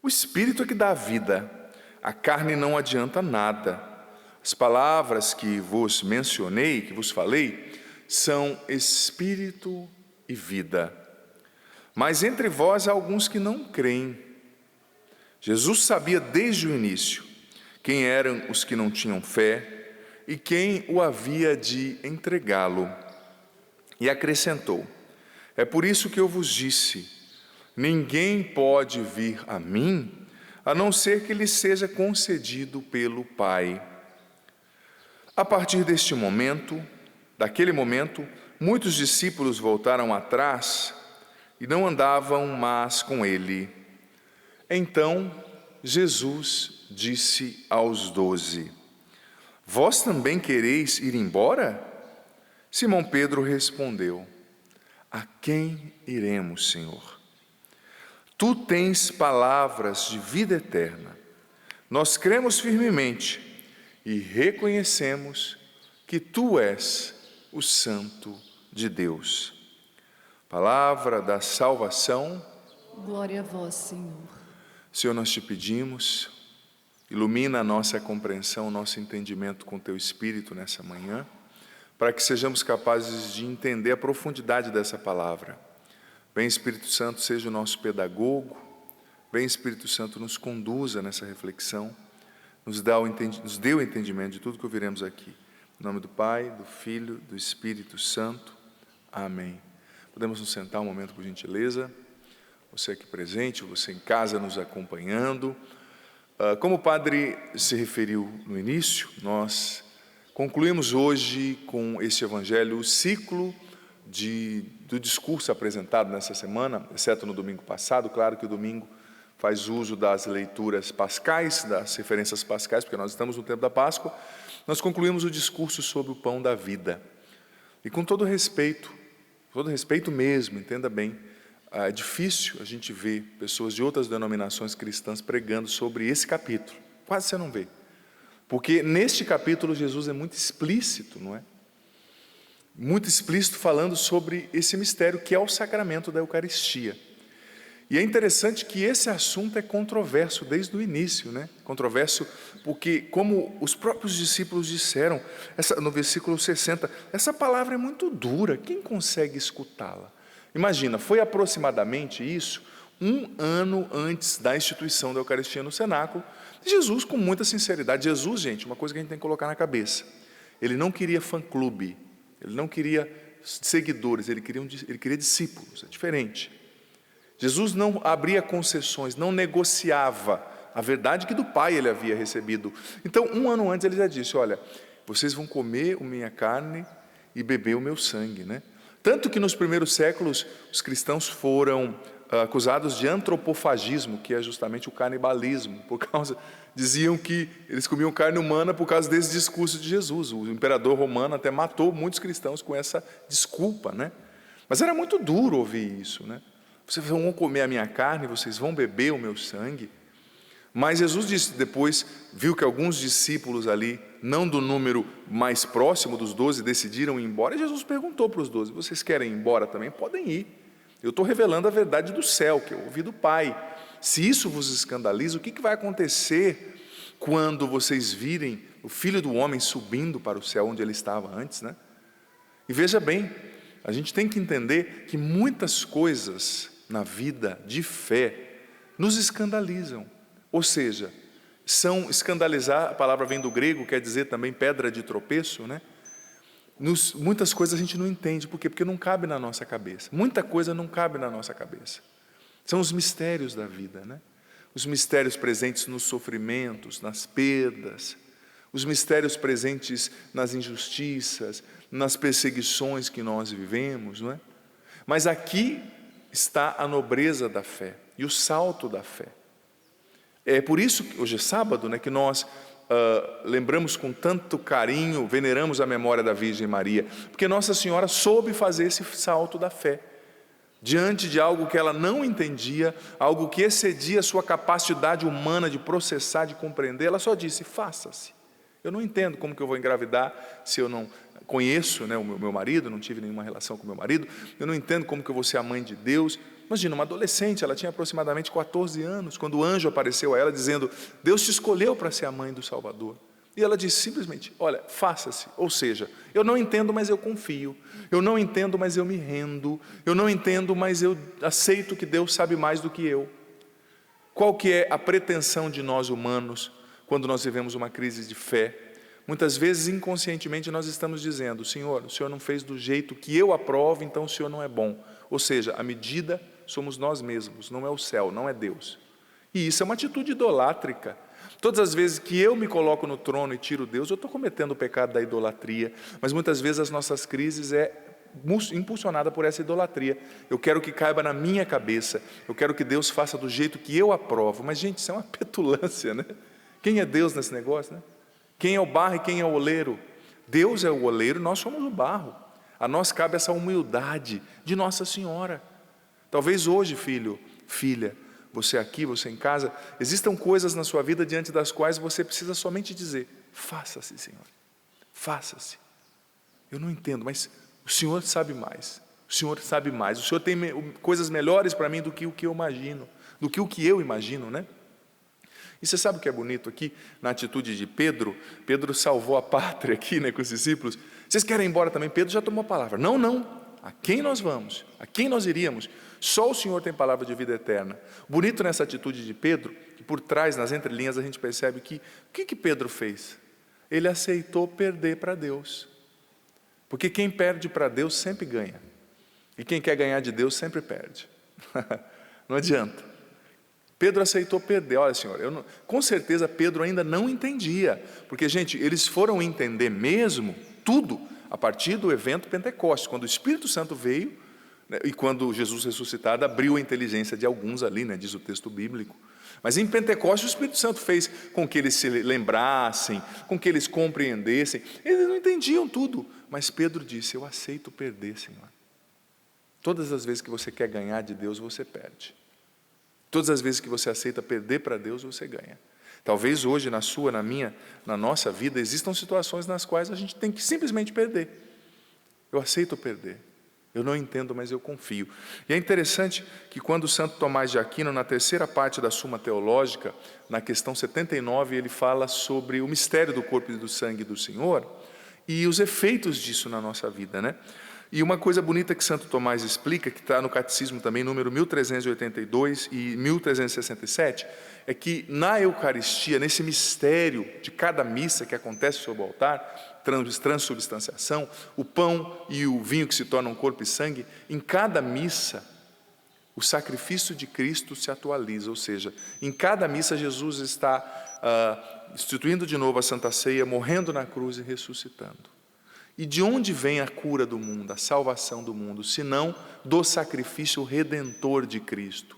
Espírito é que dá a vida, a carne não adianta nada. As palavras que vos mencionei, que vos falei, são espírito e vida. Mas entre vós há alguns que não creem. Jesus sabia desde o início quem eram os que não tinham fé e quem o havia de entregá-lo. E acrescentou: é por isso que eu vos disse, ninguém pode vir a mim, a não ser que lhe seja concedido pelo Pai. A partir daquele momento, muitos discípulos voltaram atrás e não andavam mais com ele. Então Jesus disse aos 12: vós também quereis ir embora? Simão Pedro respondeu: a quem iremos, Senhor? Tu tens palavras de vida eterna. Nós cremos firmemente e reconhecemos que Tu és o Santo de Deus. Palavra da salvação. Glória a vós, Senhor. Senhor, nós te pedimos, ilumina a nossa compreensão, o nosso entendimento com Teu Espírito nessa manhã, para que sejamos capazes de entender a profundidade dessa palavra. Vem, Espírito Santo, seja o nosso pedagogo. Vem, Espírito Santo, nos conduza nessa reflexão, nos dê o entendimento de tudo que ouviremos aqui. Em nome do Pai, do Filho, do Espírito Santo. Amém. Podemos nos sentar um momento, por gentileza. Você aqui presente, você em casa nos acompanhando. Como o padre se referiu no início, nós concluímos hoje com este evangelho o ciclo do discurso apresentado nessa semana, exceto no domingo passado. Claro que o domingo faz uso das leituras pascais, das referências pascais, porque nós estamos no tempo da Páscoa. Nós concluímos o discurso sobre o pão da vida. E com todo respeito mesmo, entenda bem, é difícil a gente ver pessoas de outras denominações cristãs pregando sobre esse capítulo. Quase você não vê. Porque neste capítulo Jesus é muito explícito, não é? Muito explícito falando sobre esse mistério que é o sacramento da Eucaristia. E é interessante que esse assunto é controverso desde o início, né? Controverso porque, como os próprios discípulos disseram, no versículo 60, essa palavra é muito dura, quem consegue escutá-la? Imagina, foi aproximadamente isso, 1 ano antes da instituição da Eucaristia no cenáculo. Jesus, com muita sinceridade, Jesus, gente, uma coisa que a gente tem que colocar na cabeça, ele não queria fã-clube, ele não queria seguidores, ele queria discípulos, é diferente. Jesus não abria concessões, não negociava a verdade que do Pai ele havia recebido. Então, 1 ano antes ele já disse: olha, vocês vão comer a minha carne e beber o meu sangue, né? Tanto que nos primeiros séculos os cristãos foram acusados de antropofagismo, que é justamente o canibalismo, diziam que eles comiam carne humana por causa desse discurso de Jesus. O imperador romano até matou muitos cristãos com essa desculpa, né? Mas era muito duro ouvir isso, né? Vocês vão comer a minha carne, vocês vão beber o meu sangue. Mas Jesus disse, depois viu que alguns discípulos ali, não do número mais próximo dos 12, decidiram ir embora. E Jesus perguntou para os 12, vocês querem ir embora também? Podem ir. Eu estou revelando a verdade do céu, que eu ouvi do Pai. Se isso vos escandaliza, o que vai acontecer quando vocês virem o Filho do Homem subindo para o céu onde ele estava antes, né? E veja bem, a gente tem que entender que muitas coisas na vida de fé nos escandalizam. Ou seja, escandalizar, a palavra vem do grego, quer dizer também pedra de tropeço, né? Muitas coisas a gente não entende. Por quê? Porque não cabe na nossa cabeça. Muita coisa não cabe na nossa cabeça. São os mistérios da vida, né? Os mistérios presentes nos sofrimentos, nas perdas, os mistérios presentes nas injustiças, nas perseguições que nós vivemos, não é? Mas aqui está a nobreza da fé e o salto da fé. É por isso que hoje é sábado, né, que nós lembramos com tanto carinho, veneramos a memória da Virgem Maria, porque Nossa Senhora soube fazer esse salto da fé, diante de algo que ela não entendia, algo que excedia a sua capacidade humana de processar, de compreender. Ela só disse, faça-se. Eu não entendo como que eu vou engravidar se eu não conheço, né, o meu marido, não tive nenhuma relação com o meu marido, eu não entendo como que eu vou ser a mãe de Deus, Imagina, uma adolescente, ela tinha aproximadamente 14 anos, quando o anjo apareceu a ela dizendo: Deus te escolheu para ser a mãe do Salvador. E ela disse simplesmente: olha, faça-se. Ou seja, eu não entendo, mas eu confio. Eu não entendo, mas eu me rendo. Eu não entendo, mas eu aceito que Deus sabe mais do que eu. Qual que é a pretensão de nós humanos quando nós vivemos uma crise de fé? Muitas vezes, inconscientemente, nós estamos dizendo: Senhor, o Senhor não fez do jeito que eu aprovo, então o Senhor não é bom. Ou seja, a medida somos nós mesmos, não é o céu, não é Deus. E isso é uma atitude idolátrica. Todas as vezes que eu me coloco no trono e tiro Deus, eu estou cometendo o pecado da idolatria. Mas muitas vezes as nossas crises é impulsionada por essa idolatria. Eu quero que caiba na minha cabeça, eu quero que Deus faça do jeito que eu aprovo. Mas gente, isso é uma petulância, né? Quem é Deus nesse negócio, né? Quem é o barro e quem é o oleiro? Deus é o oleiro, nós somos o barro. A nós cabe essa humildade de Nossa Senhora. Talvez hoje, filho, filha, você aqui, você em casa, existam coisas na sua vida diante das quais você precisa somente dizer: faça-se, Senhor, faça-se. Eu não entendo, mas o Senhor sabe mais. O Senhor sabe mais. O Senhor tem coisas melhores para mim do que o que eu imagino, do que o que eu imagino, né? E você sabe o que é bonito aqui, na atitude de Pedro? Pedro salvou a pátria aqui, né, com os discípulos. Vocês querem ir embora também? Pedro já tomou a palavra. Não, não. A quem nós vamos? A quem nós iríamos? Só o Senhor tem palavra de vida eterna. Bonito nessa atitude de Pedro, que por trás, nas entrelinhas, a gente percebe que o que Pedro fez? Ele aceitou perder para Deus. Porque quem perde para Deus sempre ganha. E quem quer ganhar de Deus sempre perde. Não adianta. Pedro aceitou perder. Olha, Senhor, com certeza Pedro ainda não entendia. Porque, gente, eles foram entender mesmo tudo a partir do evento Pentecostes, quando o Espírito Santo veio, né, e quando Jesus ressuscitado abriu a inteligência de alguns ali, né, diz o texto bíblico. Mas em Pentecostes o Espírito Santo fez com que eles se lembrassem, com que eles compreendessem. Eles não entendiam tudo, mas Pedro disse: eu aceito perder, Senhor. Todas as vezes que você quer ganhar de Deus, você perde. Todas as vezes que você aceita perder para Deus, você ganha. Talvez hoje na sua, na minha, na nossa vida, existam situações nas quais a gente tem que simplesmente perder. Eu aceito perder. Eu não entendo, mas eu confio. E é interessante que quando Santo Tomás de Aquino, na terceira parte da Suma Teológica, na questão 79, ele fala sobre o mistério do corpo e do sangue do Senhor e os efeitos disso na nossa vida, né? E uma coisa bonita que Santo Tomás explica, que está no Catecismo também, número 1382 e 1367, é que na Eucaristia, nesse mistério de cada missa que acontece sobre o altar, transubstanciação, o pão e o vinho que se tornam corpo e sangue, em cada missa, o sacrifício de Cristo se atualiza, ou seja, em cada missa Jesus está instituindo de novo a Santa Ceia, morrendo na cruz e ressuscitando. E de onde vem a cura do mundo, a salvação do mundo, senão do sacrifício redentor de Cristo?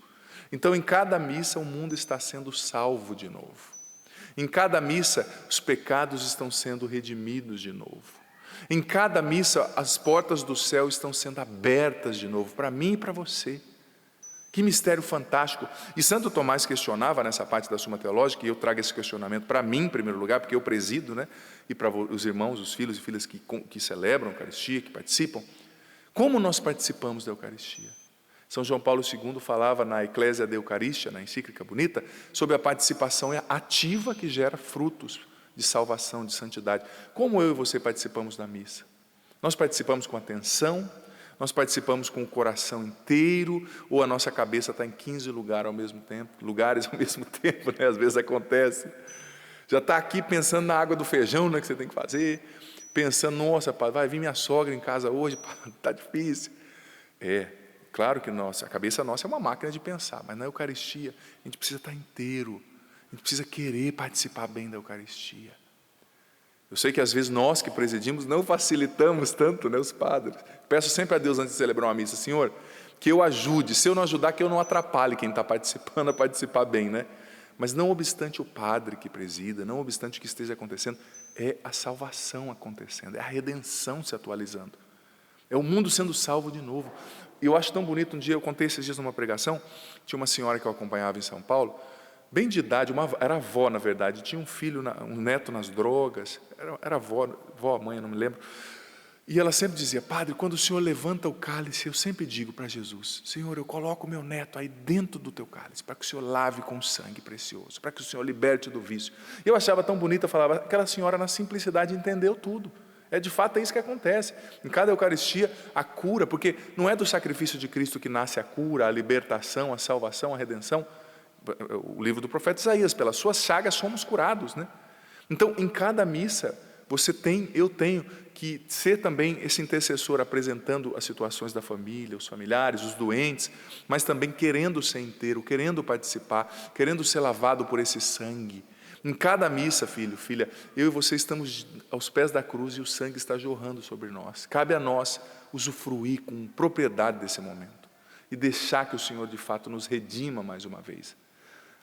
Então, em cada missa, o mundo está sendo salvo de novo. Em cada missa, os pecados estão sendo redimidos de novo. Em cada missa, as portas do céu estão sendo abertas de novo, para mim e para você. Que mistério fantástico. E Santo Tomás questionava nessa parte da Suma Teológica, e eu trago esse questionamento para mim, em primeiro lugar, porque eu presido, né? E para os irmãos, os filhos e filhas que celebram a Eucaristia, que participam. Como nós participamos da Eucaristia? São João Paulo II falava na Ecclesia de Eucaristia, na encíclica bonita, sobre a participação ativa que gera frutos de salvação, de santidade. Como eu e você participamos da missa? Nós participamos com atenção, nós participamos com o coração inteiro, ou a nossa cabeça está em 15 lugares ao mesmo tempo, né? Às vezes acontece. Já está aqui pensando na água do feijão, né, que você tem que fazer, pensando: nossa, pai, vai vir minha sogra em casa hoje, está difícil. Claro que a cabeça nossa é uma máquina de pensar, mas na Eucaristia a gente precisa estar inteiro, a gente precisa querer participar bem da Eucaristia. Eu sei que às vezes nós que presidimos não facilitamos tanto, né, os padres. Peço sempre a Deus antes de celebrar uma missa: Senhor, que eu ajude, se eu não ajudar, que eu não atrapalhe quem está participando a participar bem, né? Mas não obstante o padre que presida, não obstante o que esteja acontecendo, é a salvação acontecendo, é a redenção se atualizando. É o mundo sendo salvo de novo. E eu acho tão bonito, um dia, eu contei esses dias numa pregação, tinha uma senhora que eu acompanhava em São Paulo, bem de idade, era avó na verdade, tinha um filho, um neto nas drogas, era avó, mãe, eu não me lembro. E ela sempre dizia: Padre, quando o Senhor levanta o cálice, eu sempre digo para Jesus: Senhor, eu coloco o meu neto aí dentro do teu cálice, para que o Senhor lave com sangue precioso, para que o Senhor liberte do vício. E eu achava tão bonita, falava, aquela senhora na simplicidade entendeu tudo. De fato é isso que acontece. Em cada Eucaristia, a cura, porque não é do sacrifício de Cristo que nasce a cura, a libertação, a salvação, a redenção. O livro do profeta Isaías: pelas suas chagas somos curados, né? Então, em cada missa, eu tenho que ser também esse intercessor, apresentando as situações da família, os familiares, os doentes, mas também querendo ser inteiro, querendo participar, querendo ser lavado por esse sangue. Em cada missa, filho, filha, eu e você estamos aos pés da cruz e o sangue está jorrando sobre nós. Cabe a nós usufruir com propriedade desse momento e deixar que o Senhor de fato nos redima mais uma vez.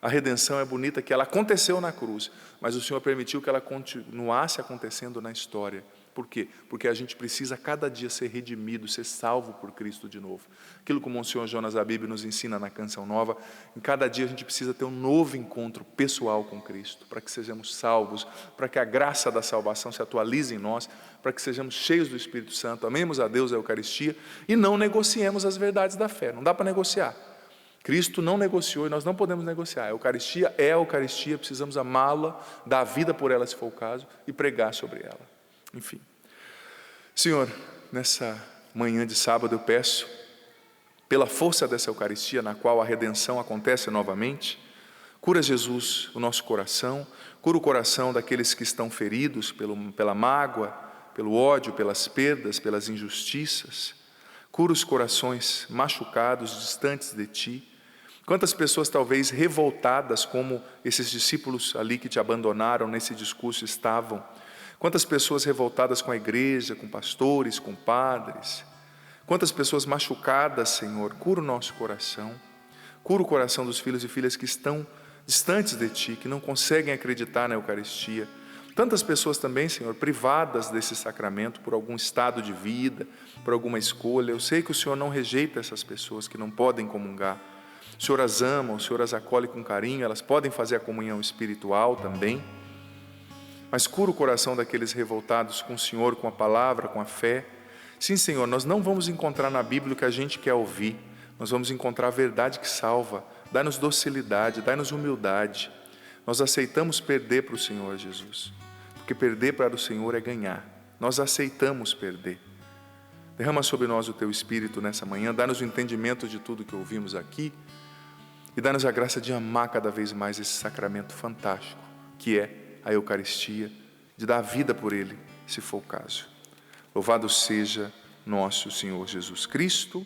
A redenção é bonita, que ela aconteceu na cruz, mas o Senhor permitiu que ela continuasse acontecendo na história. Por quê? Porque a gente precisa cada dia ser redimido, ser salvo por Cristo de novo. Aquilo que o Monsenhor Jonas Abib nos ensina na Canção Nova, em cada dia a gente precisa ter um novo encontro pessoal com Cristo, para que sejamos salvos, para que a graça da salvação se atualize em nós, para que sejamos cheios do Espírito Santo, amemos a Deus, a Eucaristia, e não negociemos as verdades da fé. Não dá para negociar. Cristo não negociou e nós não podemos negociar. A Eucaristia é a Eucaristia, precisamos amá-la, dar a vida por ela se for o caso e pregar sobre ela. Enfim, Senhor, nessa manhã de sábado eu peço, pela força dessa Eucaristia na qual a redenção acontece novamente, cura, Jesus, o nosso coração, cura o coração daqueles que estão feridos pela mágoa, pelo ódio, pelas perdas, pelas injustiças. Cura os corações machucados, distantes de Ti. Quantas pessoas talvez revoltadas, como esses discípulos ali que Te abandonaram nesse discurso estavam. Quantas pessoas revoltadas com a igreja, com pastores, com padres. Quantas pessoas machucadas, Senhor. Cura o nosso coração. Cura o coração dos filhos e filhas que estão distantes de Ti, que não conseguem acreditar na Eucaristia. Tantas pessoas também, Senhor, privadas desse sacramento por algum estado de vida, por alguma escolha. Eu sei que o Senhor não rejeita essas pessoas que não podem comungar. O Senhor as ama, o Senhor as acolhe com carinho, elas podem fazer a comunhão espiritual também. Mas cura o coração daqueles revoltados com o Senhor, com a palavra, com a fé. Sim, Senhor, nós não vamos encontrar na Bíblia o que a gente quer ouvir. Nós vamos encontrar a verdade que salva. Dá-nos docilidade, dá-nos humildade. Nós aceitamos perder para o Senhor, Jesus. Porque perder para o Senhor é ganhar. Nós aceitamos perder. Derrama sobre nós o Teu Espírito nessa manhã, dá-nos o entendimento de tudo que ouvimos aqui e dá-nos a graça de amar cada vez mais esse sacramento fantástico, que é a Eucaristia, de dar a vida por Ele, se for o caso. Louvado seja nosso Senhor Jesus Cristo.